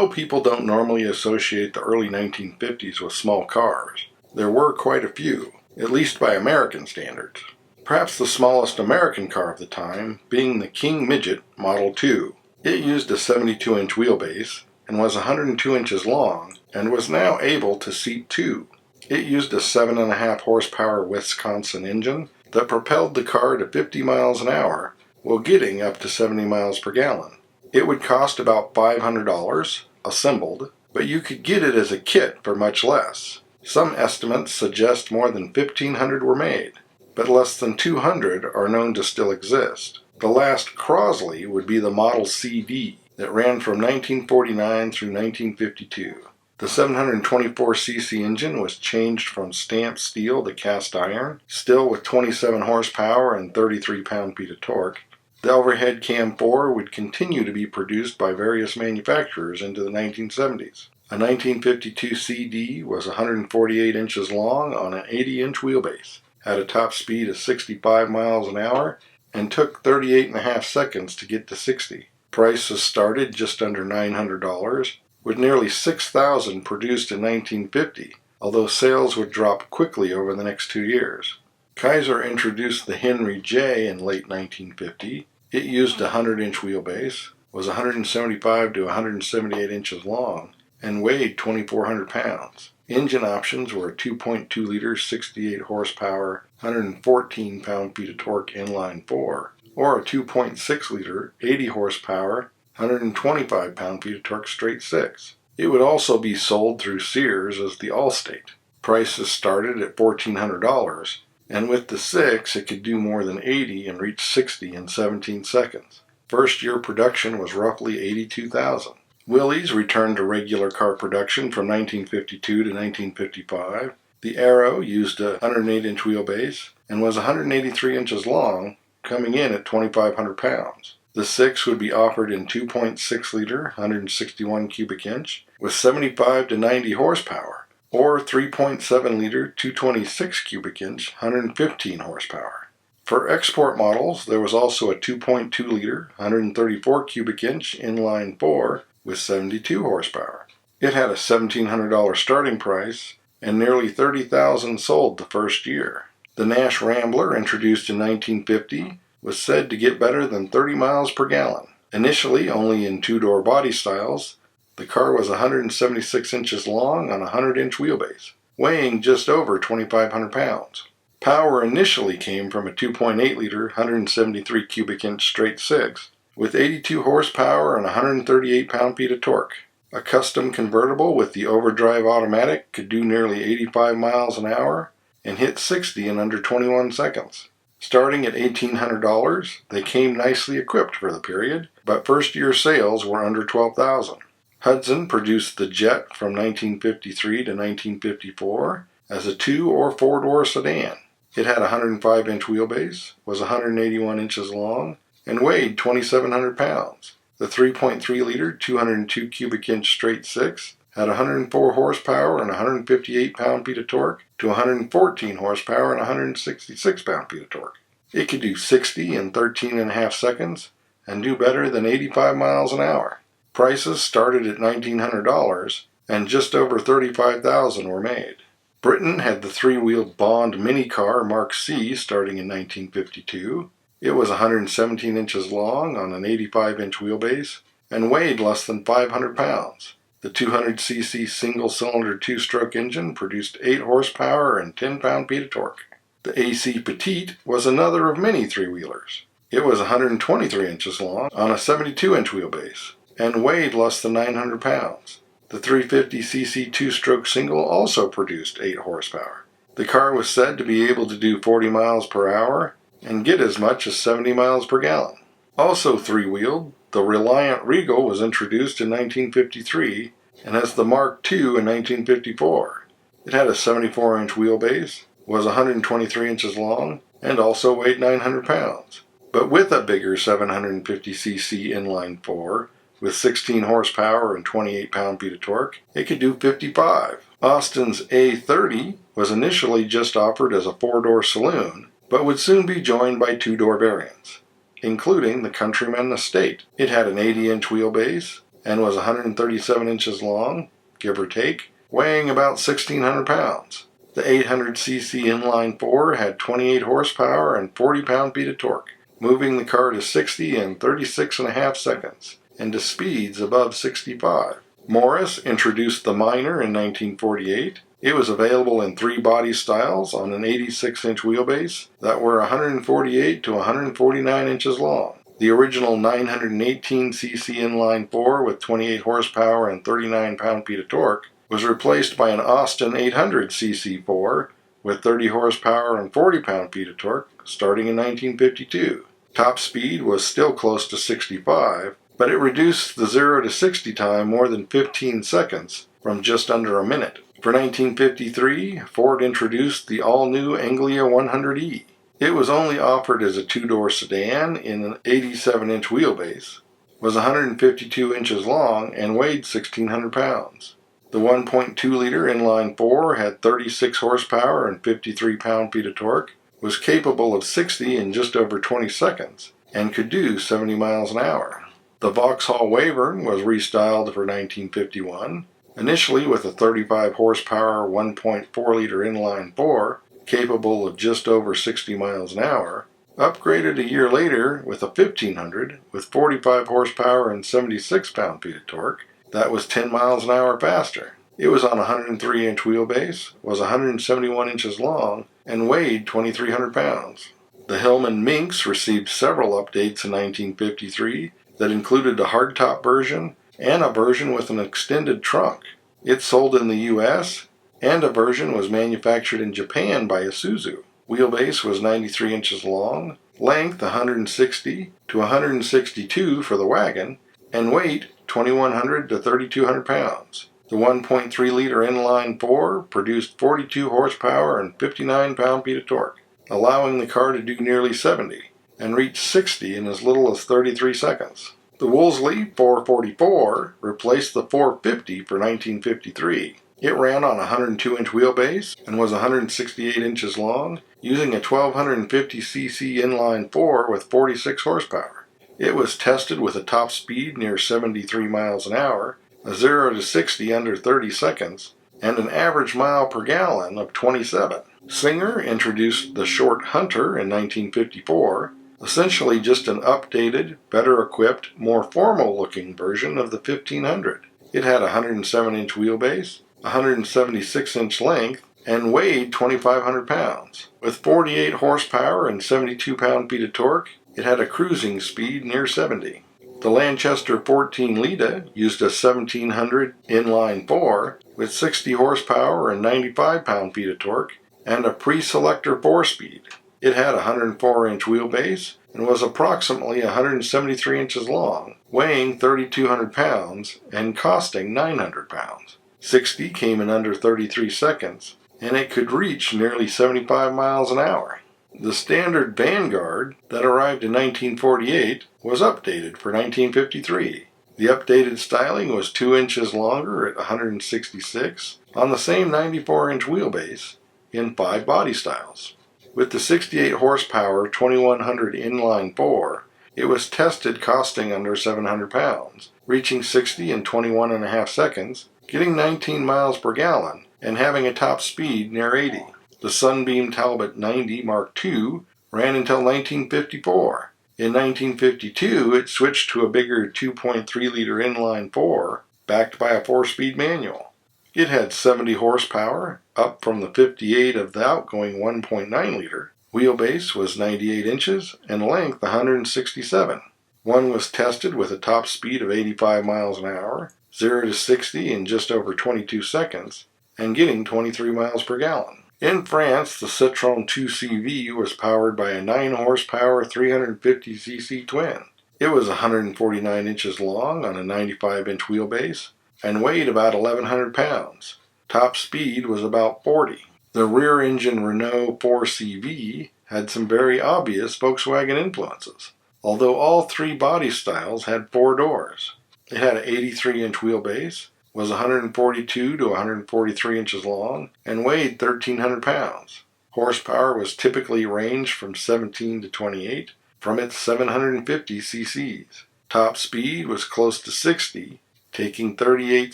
Although people don't normally associate the early 1950s with small cars, there were quite a few, at least by American standards. Perhaps the smallest American car of the time being the King Midget Model 2. It used a 72-inch wheelbase and was 102 inches long and was now able to seat two. It used a 7.5 horsepower Wisconsin engine that propelled the car to 50 miles an hour while getting up to 70 miles per gallon. It would cost about $500 assembled, but you could get it as a kit for much less. Some estimates suggest more than 1,500 were made, but less than 200 are known to still exist. The last Crosley would be the Model CD that ran from 1949 through 1952. The 724cc engine was changed from stamped steel to cast iron, still with 27 horsepower and 33 pound-feet of torque. The overhead cam 4 would continue to be produced by various manufacturers into the 1970s. A 1952 CD was 148 inches long on an 80-inch wheelbase, had a top speed of 65 miles an hour, and took 38.5 seconds to get to 60. Prices started just under $900, with nearly 6,000 produced in 1950, although sales would drop quickly over the next 2 years. Kaiser introduced the Henry J in late 1950. It used a 100-inch wheelbase, was 175 to 178 inches long, and weighed 2,400 pounds. Engine options were a 2.2-liter 68 horsepower, 114 pound-feet of torque inline 4, or a 2.6-liter 80 horsepower, 125 pound-feet of torque straight 6. It would also be sold through Sears as the Allstate. Prices started at $1,400, and with the 6 it could do more than 80 and reach 60 in 17 seconds. First year production was roughly 82,000. Willys returned to regular car production from 1952 to 1955. The Arrow used a 108-inch wheelbase and was 183 inches long, coming in at 2,500 pounds. The 6 would be offered in 2.6-liter, 161 cubic inch, with 75 to 90 horsepower, or 3.7-liter, 226 cubic inch, 115 horsepower. For export models, there was also a 2.2-liter, 134 cubic inch inline 4 with 72 horsepower. It had a $1,700 starting price and nearly 30,000 sold the first year. The Nash Rambler, introduced in 1950, was said to get better than 30 miles per gallon. Initially only in two-door body styles, the car was 176 inches long on a 100-inch wheelbase, weighing just over 2,500 pounds. Power initially came from a 2.8-liter, 173 cubic inch straight 6, with 82 horsepower and 138 pound-feet of torque. A custom convertible with the overdrive automatic could do nearly 85 miles an hour and hit 60 in under 21 seconds. Starting at $1,800, they came nicely equipped for the period, but first-year sales were under 12,000. Hudson produced the Jet from 1953 to 1954 as a 2- or 4-door sedan. It had a 105-inch wheelbase, was 181 inches long, and weighed 2,700 pounds. The 3.3-liter, 202 cubic inch straight 6 had 104 horsepower and 158 pound-feet of torque to 114 horsepower and 166 pound-feet of torque. It could do 60 in 13.5 seconds and do better than 85 miles an hour. Prices started at $1,900 and just over 35,000 were made. Britain had the 3-wheeled Bond minicar Mark C starting in 1952. It was 117 inches long on an 85-inch wheelbase and weighed less than 500 pounds. The 200cc single-cylinder 2-stroke engine produced 8 horsepower and 10 pound-feet of torque. The AC Petite was another of many 3-wheelers. It was 123 inches long on a 72-inch wheelbase and weighed less than 900 pounds. The 350cc 2-stroke single also produced 8 horsepower. The car was said to be able to do 40 miles per hour and get as much as 70 miles per gallon. Also 3-wheeled, the Reliant Regal was introduced in 1953 and has the Mark II in 1954. It had a 74-inch wheelbase, was 123 inches long, and also weighed 900 pounds. But with a bigger 750cc inline 4, with 16 horsepower and 28 pound-feet of torque, it could do 55. Austin's A30 was initially just offered as a 4-door saloon, but would soon be joined by 2-door variants, including the Countryman Estate. It had an 80-inch wheelbase and was 137 inches long, give or take, weighing about 1,600 pounds. The 800cc inline 4 had 28 horsepower and 40 pound-feet of torque, moving the car to 60 in 36.5 seconds, and to speeds above 65. Morris introduced the Minor in 1948. It was available in 3 body styles on an 86-inch wheelbase that were 148 to 149 inches long. The original 918cc inline 4 with 28 horsepower and 39 pound-feet of torque was replaced by an Austin 800cc 4 with 30 horsepower and 40 pound-feet of torque starting in 1952. Top speed was still close to 65, but it reduced the 0 to 60 time more than 15 seconds from just under a minute. For 1953, Ford introduced the all-new Anglia 100E. It was only offered as a 2-door sedan in an 87-inch wheelbase, was 152 inches long, and weighed 1,600 pounds. The 1.2-liter inline 4 had 36 horsepower and 53 pound-feet of torque, was capable of 60 in just over 20 seconds, and could do 70 miles an hour. The Vauxhall Wyvern was restyled for 1951, initially with a 35 horsepower 1.4-liter inline 4, capable of just over 60 miles an hour, upgraded a year later with a 1500 with 45 horsepower and 76 pound-feet of torque that was 10 miles an hour faster. It was on a 103-inch wheelbase, was 171 inches long, and weighed 2,300 pounds. The Hillman Minx received several updates in 1953 that included a hardtop version and a version with an extended trunk. It sold in the U.S., and a version was manufactured in Japan by Isuzu. Wheelbase was 93 inches long, length 160 to 162 for the wagon, and weight 2,100 to 3,200 pounds. The 1.3-liter inline 4 produced 42 horsepower and 59 pound-feet of torque, allowing the car to do nearly 70, and reach 60 in as little as 33 seconds. The Wolseley 444 replaced the 450 for 1953. It ran on a 102-inch wheelbase and was 168 inches long, using a 1250cc inline 4 with 46 horsepower. It was tested with a top speed near 73 miles an hour, a 0 to 60 under 30 seconds, and an average mile per gallon of 27. Singer introduced the Short Hunter in 1954, essentially just an updated, better-equipped, more formal-looking version of the 1500. It had a 107-inch wheelbase, 176-inch length, and weighed 2,500 pounds. With 48 horsepower and 72 pound-feet of torque, it had a cruising speed near 70. The Lanchester 14 Lita used a 1700 inline 4 with 60 horsepower and 95 pound-feet of torque, and a pre-selector 4-speed. It had a 104-inch wheelbase and was approximately 173 inches long, weighing 3,200 pounds and costing 900 pounds. 60 came in under 33 seconds, and it could reach nearly 75 miles an hour. The standard Vanguard that arrived in 1948 was updated for 1953. The updated styling was 2 inches longer at 166 on the same 94-inch wheelbase in 5 body styles. With the 68 horsepower 2100 inline 4, it was tested costing under 700 pounds, reaching 60 in 21.5 seconds, getting 19 miles per gallon, and having a top speed near 80. The Sunbeam Talbot 90 Mark II ran until 1954. In 1952, it switched to a bigger 2.3-liter inline 4, backed by a 4-speed manual. It had 70 horsepower, up from the 58 of the outgoing 1.9-liter. Wheelbase was 98 inches, and length 167. One was tested with a top speed of 85 miles an hour, 0 to 60 in just over 22 seconds, and getting 23 miles per gallon. In France, the Citroën 2CV was powered by a 9-horsepower 350cc twin. It was 149 inches long on a 95-inch wheelbase and weighed about 1,100 pounds. Top speed was about 40. The rear-engine Renault 4CV had some very obvious Volkswagen influences, although all 3 body styles had 4 doors. It had an 83-inch wheelbase, was 142 to 143 inches long, and weighed 1,300 pounds. Horsepower was typically ranged from 17 to 28 from its 750 cc's. Top speed was close to 60, taking 38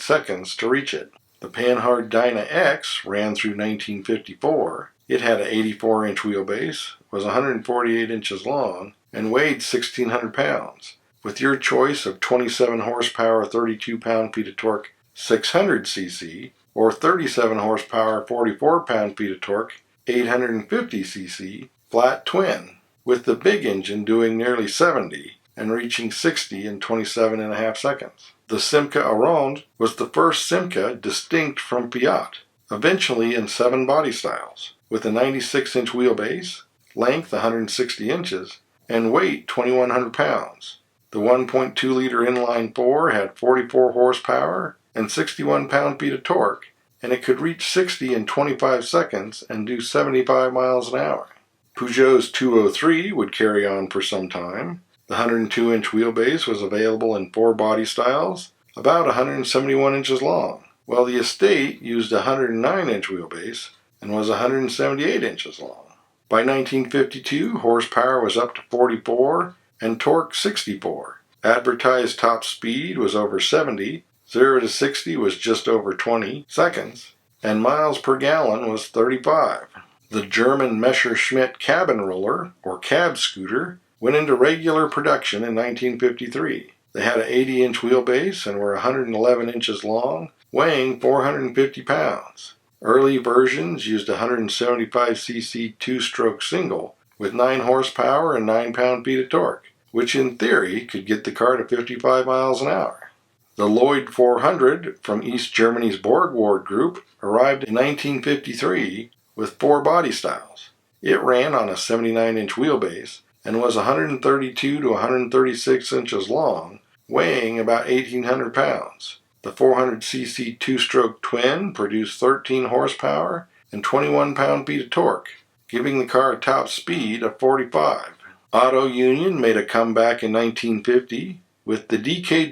seconds to reach it. The Panhard Dyna X ran through 1954. It had an 84-inch wheelbase, was 148 inches long, and weighed 1,600 pounds. With your choice of 27 horsepower, 32 pound-feet of torque, 600 cc, or 37 horsepower, 44 pound-feet of torque, 850 cc, flat twin, with the big engine doing nearly 70 and reaching 60 in 27.5 seconds. The Simca Aronde was the first Simca distinct from Fiat, eventually in 7 body styles, with a 96-inch wheelbase, length 160 inches, and weight 2,100 pounds. The 1.2-liter inline-4 had 44 horsepower and 61 pound-feet of torque, and it could reach 60 in 25 seconds and do 75 miles an hour. Peugeot's 203 would carry on for some time. The 102-inch wheelbase was available in 4 body styles, about 171 inches long, while the Estate used a 109-inch wheelbase and was 178 inches long. By 1952, horsepower was up to 44 and torque 64. Advertised top speed was over 70, 0 to 60 was just over 20 seconds, and miles per gallon was 35. The German Messerschmitt cabin roller, or cab scooter, went into regular production in 1953. They had an 80-inch wheelbase and were 111 inches long, weighing 450 pounds. Early versions used a 175cc 2-stroke single with 9 horsepower and 9 pound-feet of torque, which in theory could get the car to 55 miles an hour. The Lloyd 400 from East Germany's Borgward Group arrived in 1953 with 4 body styles. It ran on a 79-inch wheelbase and was 132 to 136 inches long, weighing about 1,800 pounds. The 400cc 2-stroke twin produced 13 horsepower and 21 pound-feet of torque, giving the car a top speed of 45. Auto Union made a comeback in 1950 with the DKW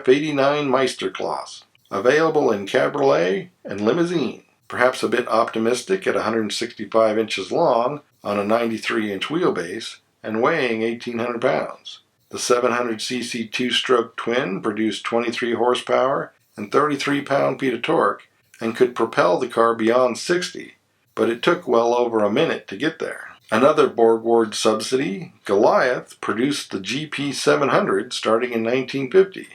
F89 Meisterklasse, available in cabriolet and limousine. Perhaps a bit optimistic at 165 inches long on a 93-inch wheelbase and weighing 1,800 pounds. The 700cc 2-stroke twin produced 23 horsepower and 33 pound-feet of torque and could propel the car beyond 60, but it took well over a minute to get there. Another Borgward subsidy, Goliath, produced the GP 700 starting in 1950.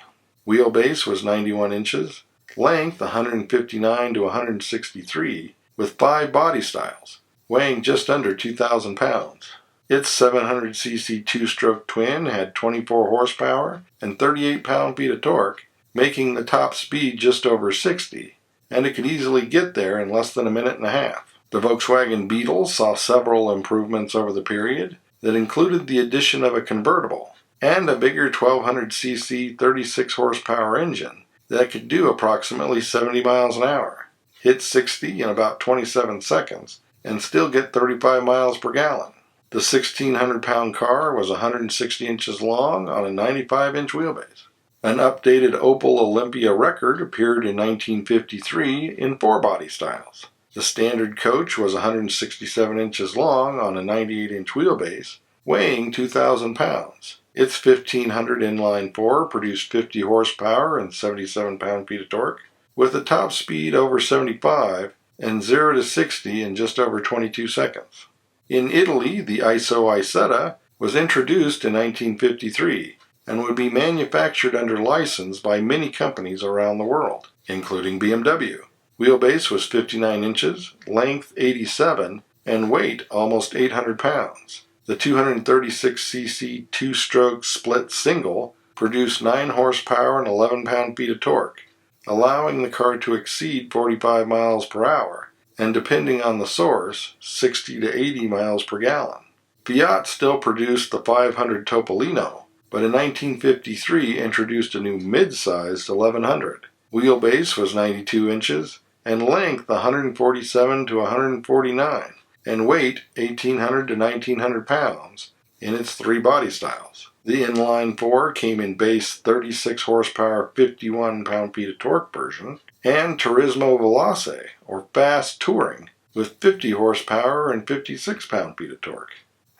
Wheelbase was 91 inches, length 159 to 163, with 5 body styles, weighing just under 2,000 pounds. Its 700cc 2-stroke twin had 24 horsepower and 38 pound-feet of torque, making the top speed just over 60, and it could easily get there in less than a minute and a half. The Volkswagen Beetle saw several improvements over the period that included the addition of a convertible and a bigger 1200cc 36 horsepower engine that could do approximately 70 miles an hour, hit 60 in about 27 seconds, and still get 35 miles per gallon. The 1,600-pound car was 160 inches long on a 95-inch wheelbase. An updated Opel Olympia record appeared in 1953 in 4 body styles. The standard coach was 167 inches long on a 98-inch wheelbase, weighing 2,000 pounds. Its 1,500 inline-4 produced 50 horsepower and 77 pound-feet of torque, with a top speed over 75 and 0 to 60 in just over 22 seconds. In Italy, the Iso Isetta was introduced in 1953 and would be manufactured under license by many companies around the world, including BMW. Wheelbase was 59 inches, length 87, and weight almost 800 pounds. The 236cc 2-stroke split single produced 9 horsepower and 11 pound-feet of torque, allowing the car to exceed 45 miles per hour, and depending on the source, 60 to 80 miles per gallon. Fiat still produced the 500 Topolino, but in 1953 introduced a new mid-sized 1100. Wheelbase was 92 inches, and length 147 to 149, and weight 1,800 to 1,900 pounds in its 3 body styles. The inline-4 came in base 36 horsepower, 51 pound-feet of torque version, and Turismo Veloce, or Fast Touring, with 50 horsepower and 56 pound-feet of torque.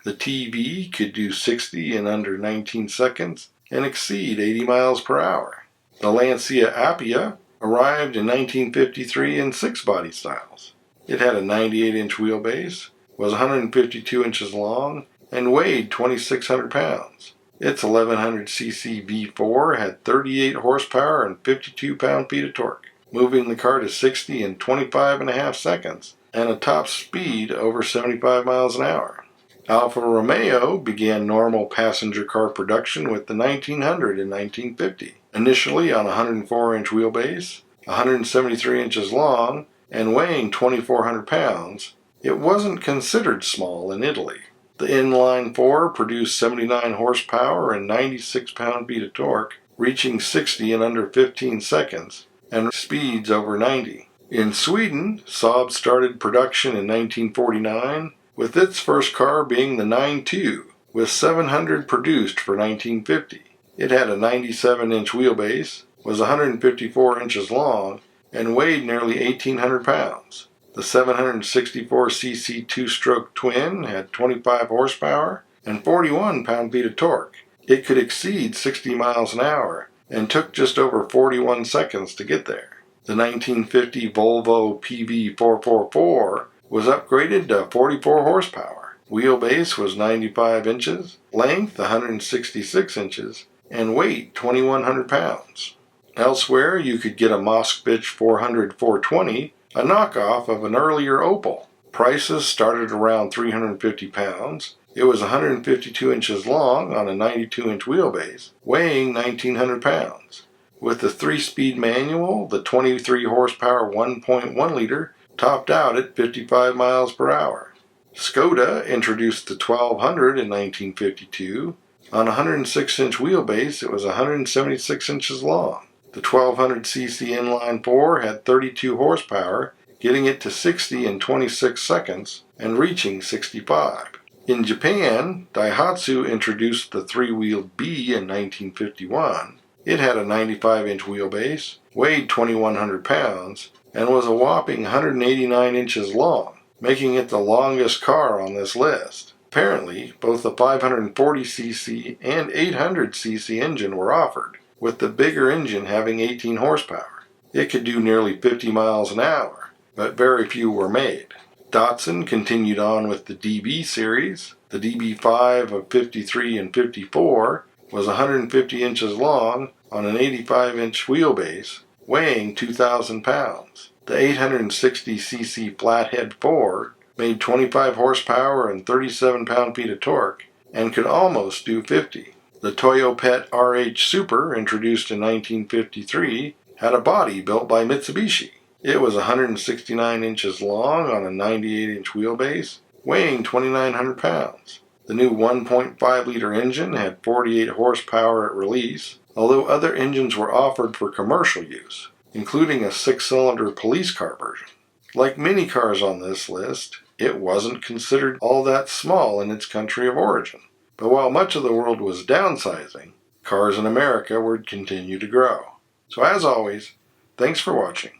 The TV could do 60 in under 19 seconds and exceed 80 miles per hour. The Lancia Appia arrived in 1953 in 6 body styles. It had a 98-inch wheelbase, was 152 inches long, and weighed 2,600 pounds. Its 1100cc V4 had 38 horsepower and 52 pound-feet of torque, moving the car to 60 in 25.5 seconds, and a top speed over 75 miles an hour. Alfa Romeo began normal passenger car production with the 1900 in 1950, initially on a 104-inch wheelbase, 173 inches long, and weighing 2,400 pounds. It wasn't considered small in Italy. The inline 4 produced 79 horsepower and 96 pound-feet of torque, reaching 60 in under 15 seconds, and speeds over 90. In Sweden, Saab started production in 1949, with its first car being the 9-2, with 700 produced for 1950. It had a 97-inch wheelbase, was 154 inches long, and weighed nearly 1,800 pounds. The 764cc two-stroke twin had 25 horsepower and 41 pound-feet of torque. It could exceed 60 miles an hour and took just over 41 seconds to get there. The 1950 Volvo PV444 was upgraded to 44 horsepower. Wheelbase was 95 inches, length 166 inches, and weight 2,100 pounds. Elsewhere, you could get a Moskvich 400-420, a knockoff of an earlier Opel. Prices started around 350 pounds. It was 152 inches long on a 92-inch wheelbase, weighing 1,900 pounds. With the 3-speed manual, the 23 horsepower 1.1 liter topped out at 55 miles per hour. Skoda introduced the 1200 in 1952. On a 106-inch wheelbase, it was 176 inches long. The 1200cc inline 4 had 32 horsepower, getting it to 60 in 26 seconds and reaching 65. In Japan, Daihatsu introduced the 3-wheeled B in 1951. It had a 95-inch wheelbase, weighed 2,100 pounds, and was a whopping 189 inches long, making it the longest car on this list. Apparently, both the 540cc and 800cc engine were offered, with the bigger engine having 18 horsepower. It could do nearly 50 miles an hour, but very few were made. Datsun continued on with the DB series. The DB5 of 53 and 54 was 150 inches long on an 85-inch wheelbase, weighing 2,000 pounds. The 860cc Flathead 4 made 25 horsepower and 37 pound-feet of torque, and could almost do 50. The Toyopet RH Super, introduced in 1953, had a body built by Mitsubishi. It was 169 inches long on a 98-inch wheelbase, weighing 2,900 pounds. The new 1.5-liter engine had 48 horsepower at release, although other engines were offered for commercial use, including a 6-cylinder police car version. Like many cars on this list, it wasn't considered all that small in its country of origin. But while much of the world was downsizing, cars in America would continue to grow. So as always, thanks for watching.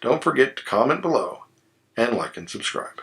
Don't forget to comment below and like and subscribe.